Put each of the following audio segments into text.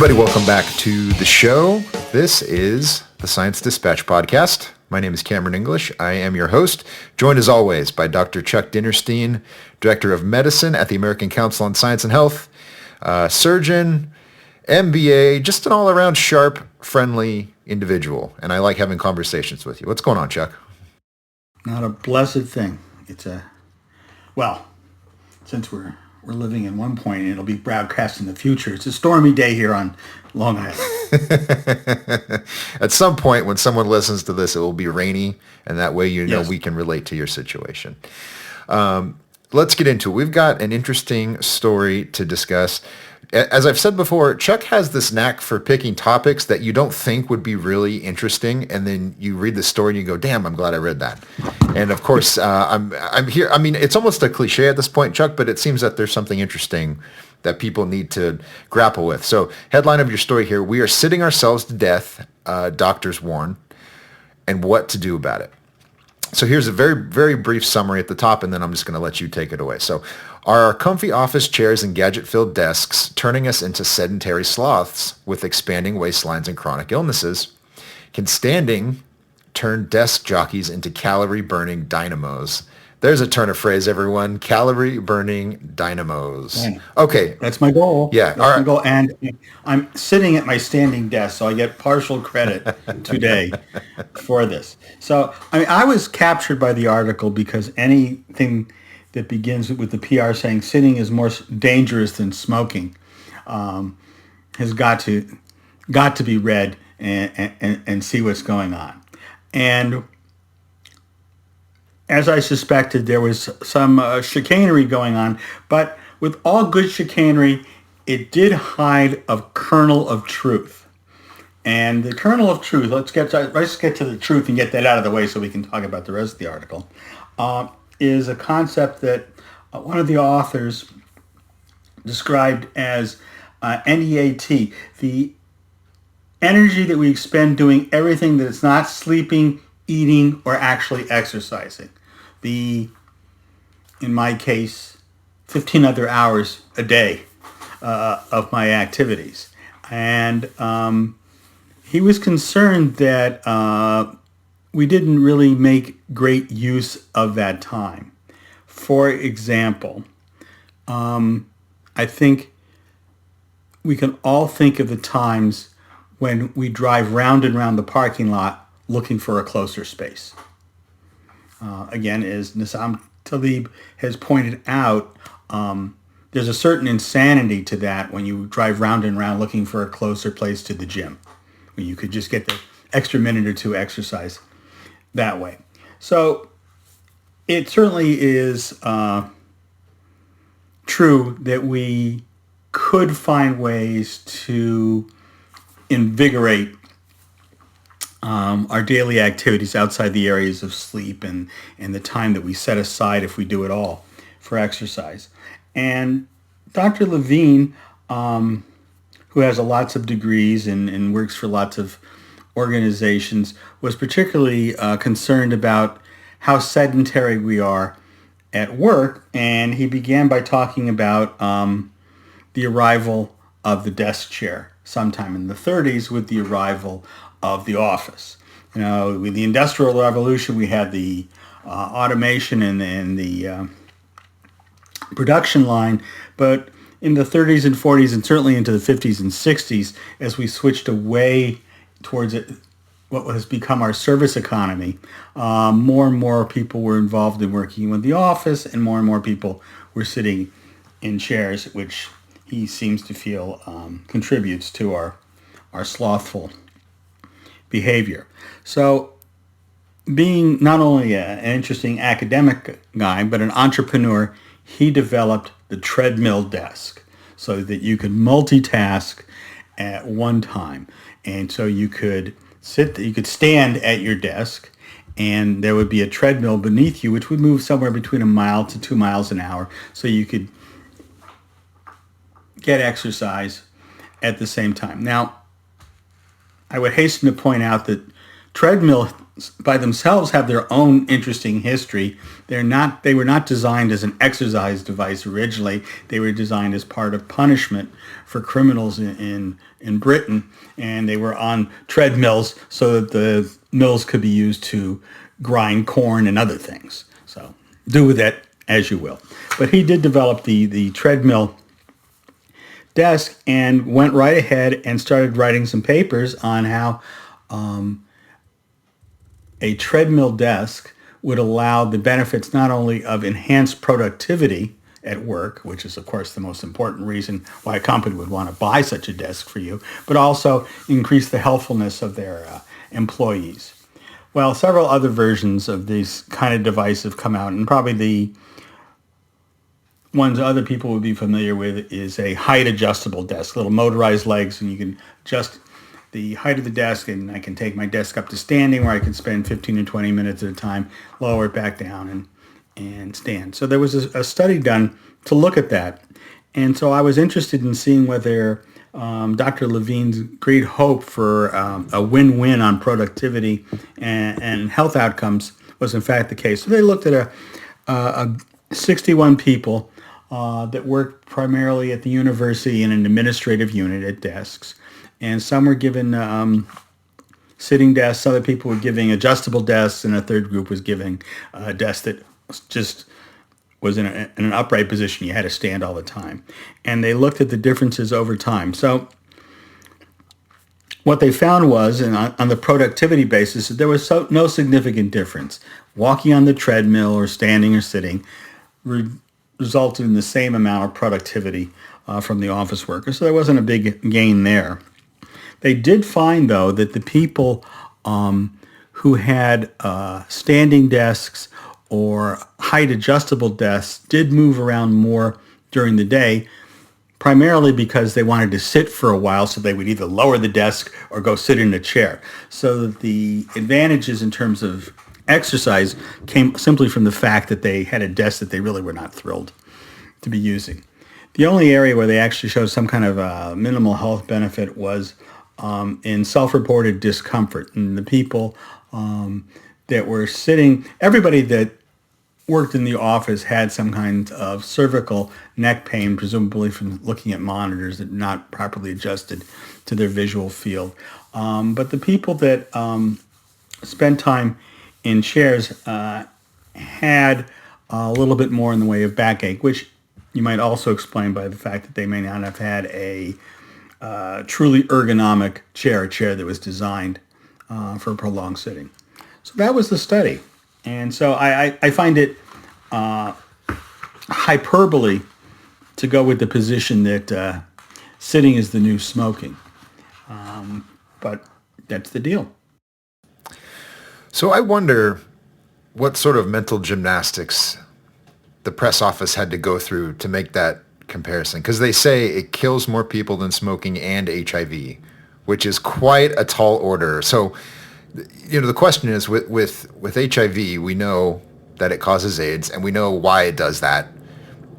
everybody. Welcome back to the show. This is the Science Dispatch podcast. My name is Cameron English. I am your host, joined as always by Dr. Chuck Dinnerstein, Director of Medicine at the American Council on Science and Health, surgeon, MBA, just an all-around sharp, friendly individual. And I like having conversations with you. What's going on, Chuck? Not a blessed thing. Since we're living in one point and it'll be broadcast in the future, it's a stormy day here on Long Island. At some point when someone listens to this, it will be rainy, and that way yes, we can relate to your situation. Let's get into it. We've got an interesting story to discuss. As I've said before, Chuck has this knack for picking topics that you don't think would be really interesting, and then you read the story and you go, damn, I'm glad I read that. And of course, I'm here. I mean, it's almost a cliche at this point, Chuck, but it seems that there's something interesting that people need to grapple with. So headline of your story here, we are sitting ourselves to death, doctors warn, and what to do about it. So here's a very, very brief summary at the top, and then I'm just going to let you take it away. So are our comfy office chairs and gadget-filled desks turning us into sedentary sloths with expanding waistlines and chronic illnesses? Can standing turn desk jockeys into calorie-burning dynamos? There's a turn of phrase, everyone. Calorie-burning dynamos. Okay. That's my goal. Yeah. That's my goal. And I'm sitting at my standing desk, so I get partial credit today for this. So, I was captured by the article because anything that begins with the PR saying sitting is more dangerous than smoking has got to be read and see what's going on. And as I suspected, there was some chicanery going on, but with all good chicanery, it did hide a kernel of truth. And the kernel of truth, let's get to the truth and get that out of the way so we can talk about the rest of the article, is a concept that one of the authors described as NEAT, the energy that we expend doing everything that is not sleeping, eating, or actually exercising. In my case, 15 other hours a day of my activities. And he was concerned that we didn't really make great use of that time. For example, I think we can all think of the times when we drive round and round the parking lot looking for a closer space. Again, as Nassam Taleb has pointed out, there's a certain insanity to that when you drive round and round looking for a closer place to the gym, when you could just get the extra minute or two exercise that way. So it certainly is true that we could find ways to invigorate our daily activities outside the areas of sleep and the time that we set aside, if we do it all, for exercise. And Dr. Levine, who has lots of degrees and works for lots of organizations, was particularly concerned about how sedentary we are at work. And he began by talking about the arrival of the desk chair sometime in the 30s with the arrival of the office. With the Industrial Revolution, we had the automation and the production line, but in the 30s and 40s, and certainly into the 50s and 60s, as we switched away towards what has become our service economy, more and more people were involved in working with the office, and more people were sitting in chairs, which he seems to feel contributes to our slothful behavior. So being not only an interesting academic guy, but an entrepreneur, he developed the treadmill desk so that you could multitask at one time. And so you could stand at your desk, and there would be a treadmill beneath you, which would move somewhere between 1 mile to 2 miles an hour. So you could get exercise at the same time. Now, I would hasten to point out that treadmill by themselves have their own interesting history. They were not designed as an exercise device originally. They were designed as part of punishment for criminals in Britain, and they were on treadmills so that the mills could be used to grind corn and other things. So do with that as you will. But he did develop the treadmill desk and went right ahead and started writing some papers on how a treadmill desk would allow the benefits not only of enhanced productivity at work, which is of course the most important reason why a company would want to buy such a desk for you, but also increase the healthfulness of their employees. Well, several other versions of these kind of devices have come out, and probably the ones other people would be familiar with is a height adjustable desk, little motorized legs, and you can adjust the height of the desk, and I can take my desk up to standing where I can spend 15 to 20 minutes at a time, lower it back down and stand. So there was a study done to look at that. And so I was interested in seeing whether Dr. Levine's great hope for a win-win on productivity and health outcomes was in fact the case. So they looked at a 61 people that worked primarily at the university in an administrative unit at desks. And some were given sitting desks, other people were giving adjustable desks, and a third group was giving a desk that just was in an upright position. You had to stand all the time. And they looked at the differences over time. So what they found was, and on the productivity basis, that there was no significant difference. Walking on the treadmill or standing or sitting resulted in the same amount of productivity from the office workers. So there wasn't a big gain there. They did find, though, that the people who had standing desks or height adjustable desks did move around more during the day, primarily because they wanted to sit for a while, so they would either lower the desk or go sit in a chair. So that the advantages in terms of exercise came simply from the fact that they had a desk that they really were not thrilled to be using. The only area where they actually showed some kind of minimal health benefit was in self-reported discomfort. And the people that were sitting, everybody that worked in the office had some kind of cervical neck pain, presumably from looking at monitors that not properly adjusted to their visual field. But the people that spent time in chairs had a little bit more in the way of backache, which you might also explain by the fact that they may not have had a truly ergonomic chair, a chair that was designed for prolonged sitting. So that was the study. And so I find it hyperbole to go with the position that sitting is the new smoking. But that's the deal. So I wonder what sort of mental gymnastics the press office had to go through to make that comparison. Because they say it kills more people than smoking and HIV, which is quite a tall order. So, the question is with HIV, we know that it causes AIDS, and we know why it does that,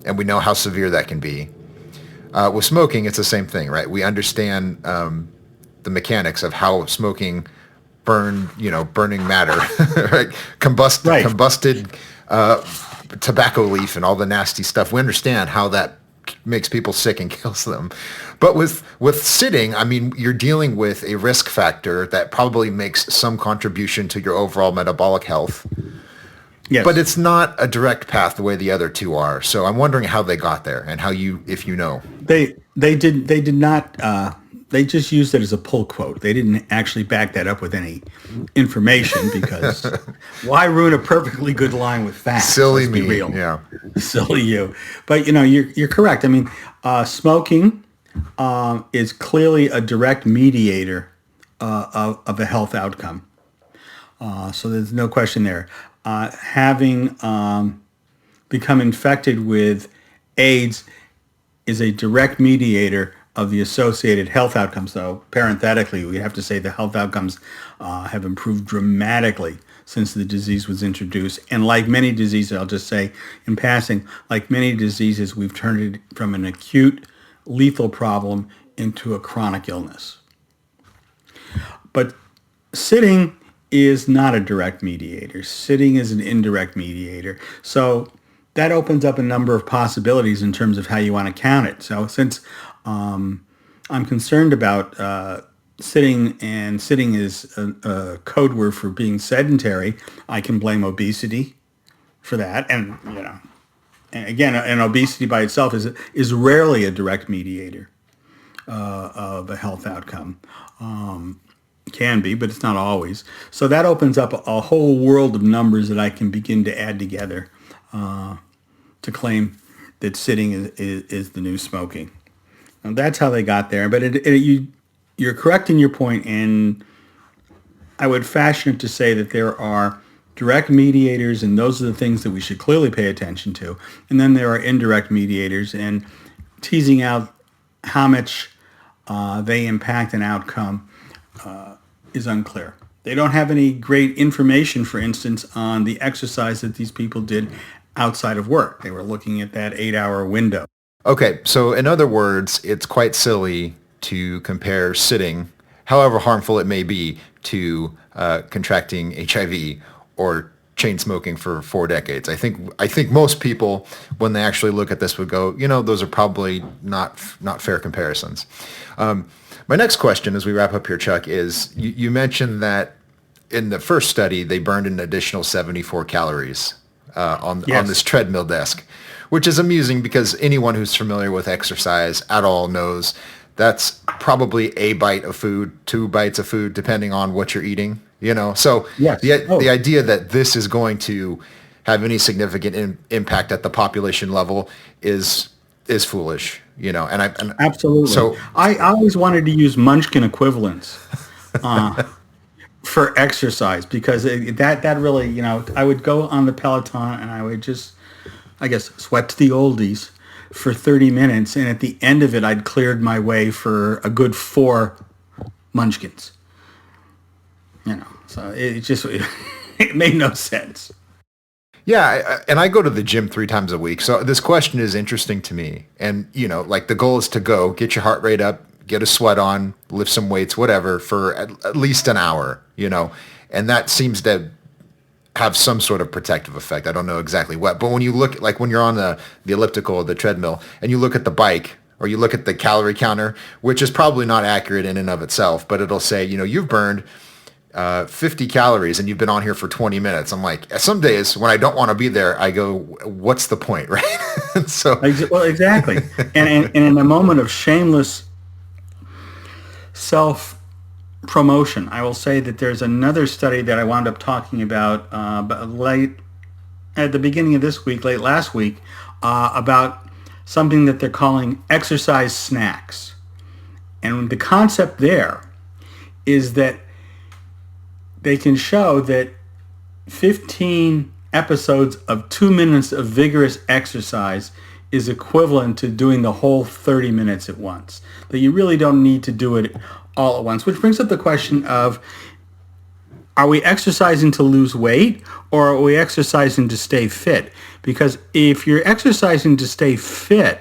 and we know how severe that can be. With smoking, it's the same thing, right? We understand the mechanics of how smoking burning matter, right? Combusted tobacco leaf and all the nasty stuff. We understand how that makes people sick and kills them. But with sitting, I mean, you're dealing with a risk factor that probably makes some contribution to your overall metabolic health. Yes. But it's not a direct path the way the other two are. So I'm wondering how they got there and how if you know. They did not. They just used it as a pull quote. They didn't actually back that up with any information because why ruin a perfectly good line with facts? Silly Let's me. Be real. Yeah. Silly you. But you're correct. I mean, smoking is clearly a direct mediator of a health outcome. So there's no question there. Having become infected with AIDS is a direct mediator of the associated health outcomes, though parenthetically, we have to say the health outcomes have improved dramatically since the disease was introduced. And like many diseases, I'll just say in passing, like many diseases, we've turned it from an acute lethal problem into a chronic illness. But sitting is not a direct mediator. Sitting is an indirect mediator. So that opens up a number of possibilities in terms of how you want to count it. So since I'm concerned about sitting, and sitting is a code word for being sedentary, I can blame obesity for that. And, and again, and obesity by itself is rarely a direct mediator of a health outcome. Can be, but it's not always. So that opens up a whole world of numbers that I can begin to add together to claim that sitting is the new smoking. And that's how they got there. But you're correct in your point, and I would fashion it to say that there are direct mediators, and those are the things that we should clearly pay attention to. And then there are indirect mediators, and teasing out how much they impact an outcome is unclear. They don't have any great information, for instance, on the exercise that these people did outside of work. They were looking at that 8-hour window. Okay, so in other words, it's quite silly to compare sitting, however harmful it may be, to contracting HIV or chain smoking for 4 decades. I think most people, when they actually look at this, would go, those are probably not fair comparisons. My next question, as we wrap up here, Chuck, is you mentioned that in the first study they burned an additional 74 calories on this treadmill desk, which is amusing because anyone who's familiar with exercise at all knows that's probably a bite of food, 2 bites of food, depending on what you're eating. So yes. The idea that this is going to have any significant impact at the population level is foolish. Absolutely. So I always wanted to use Munchkin equivalents for exercise, because that really, I would go on the Peloton and I would just, I guess, sweat to the oldies for 30 minutes. And at the end of it, I'd cleared my way for a good 4 Munchkins. So it just, it made no sense. Yeah, and I go to the gym 3 times a week, so this question is interesting to me. And, the goal is to get your heart rate up, get a sweat on, lift some weights, whatever, for at least an hour, and that seems to have some sort of protective effect. I don't know exactly what, but when you look, like when you're on the elliptical or the treadmill, and you look at the bike, or you look at the calorie counter, which is probably not accurate in and of itself, but it'll say, you've burned 50 calories and you've been on here for 20 minutes. I'm like, some days when I don't want to be there, I go, what's the point, right? Well, exactly. and in a moment of shameless self-promotion, I will say that there's another study that I wound up talking about late at the beginning of this week, late last week, about something that they're calling exercise snacks. And the concept there is that they can show that 15 episodes of 2 minutes of vigorous exercise is equivalent to doing the whole 30 minutes at once. That you really don't need to do it all at once, which brings up the question of, are we exercising to lose weight, or are we exercising to stay fit? Because if you're exercising to stay fit,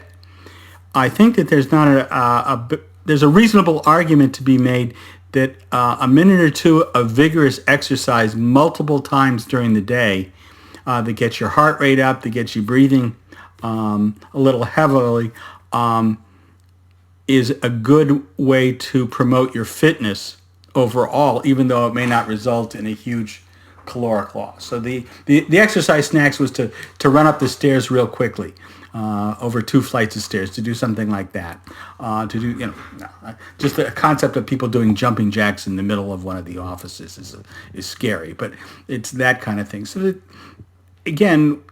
I think that there's not there's a reasonable argument to be made that a minute or 2 of vigorous exercise multiple times during the day that gets your heart rate up, that gets you breathing a little heavily, is a good way to promote your fitness overall, even though it may not result in a huge caloric loss. So the exercise snacks was to run up the stairs real quickly, over 2 flights of stairs, to do something like that. To do, just the concept of people doing jumping jacks in the middle of one of the offices is scary, but it's that kind of thing. So that, again,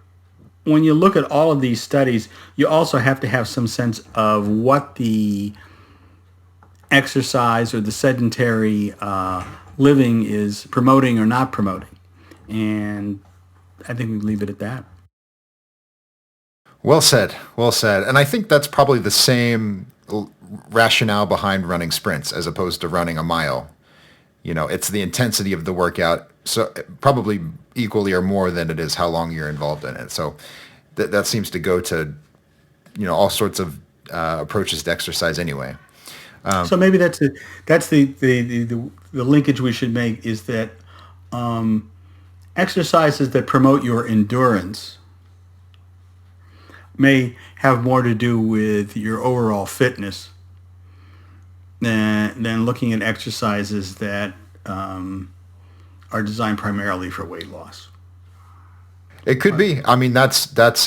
when you look at all of these studies, you also have to have some sense of what the exercise or the sedentary living is promoting or not promoting. And I think we leave it at that. Well said. Well said. And I think that's probably the same rationale behind running sprints as opposed to running a mile. It's the intensity of the workout, so probably equally or more than it is how long you're involved in it. So that seems to go to, all sorts of approaches to exercise anyway. So maybe that's the linkage we should make, is that exercises that promote your endurance may have more to do with your overall fitness than looking at exercises that are designed primarily for weight loss. It could be. I mean, that's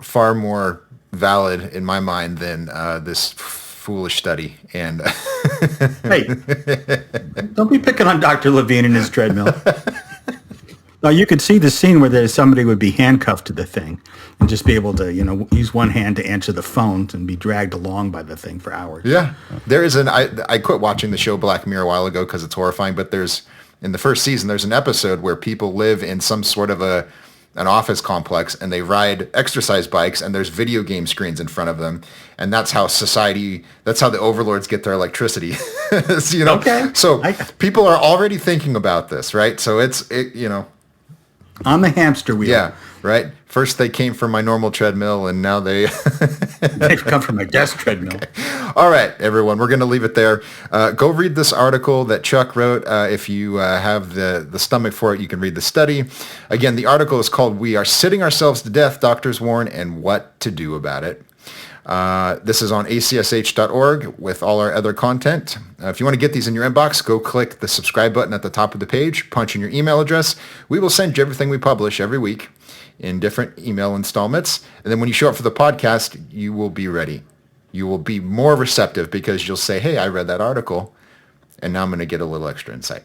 far more valid in my mind than this foolish study. And hey, don't be picking on Dr. Levine and his treadmill. Now, you could see the scene where somebody would be handcuffed to the thing and just be able to, use one hand to answer the phone and be dragged along by the thing for hours. Yeah. There is I quit watching the show Black Mirror a while ago because it's horrifying, but in the first season, there's an episode where people live in some sort of an office complex and they ride exercise bikes and there's video game screens in front of them. And that's how the overlords get their electricity. Okay. So people are already thinking about this, right? So it's on the hamster wheel. Yeah, right. First they came from my normal treadmill and now they've come from my desk treadmill. Okay. All right, everyone, we're going to leave it there. Go read this article that Chuck wrote. If you have the stomach for it, you can read the study. Again, the article is called "We Are Sitting Ourselves to Death, Doctors Warn, and What to Do About It." This is on acsh.org with all our other content. If you want to get these in your inbox, go click the subscribe button at the top of the page, punch in your email address. We will send you everything we publish every week in different email installments. And then when you show up for the podcast, you will be ready. You will be more receptive because you'll say, hey, I read that article, and now I'm going to get a little extra insight.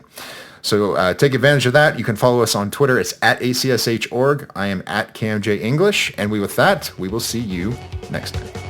So take advantage of that. You can follow us on Twitter. It's at ACSH.org. I am at CamJEnglish. And with that, we will see you next time.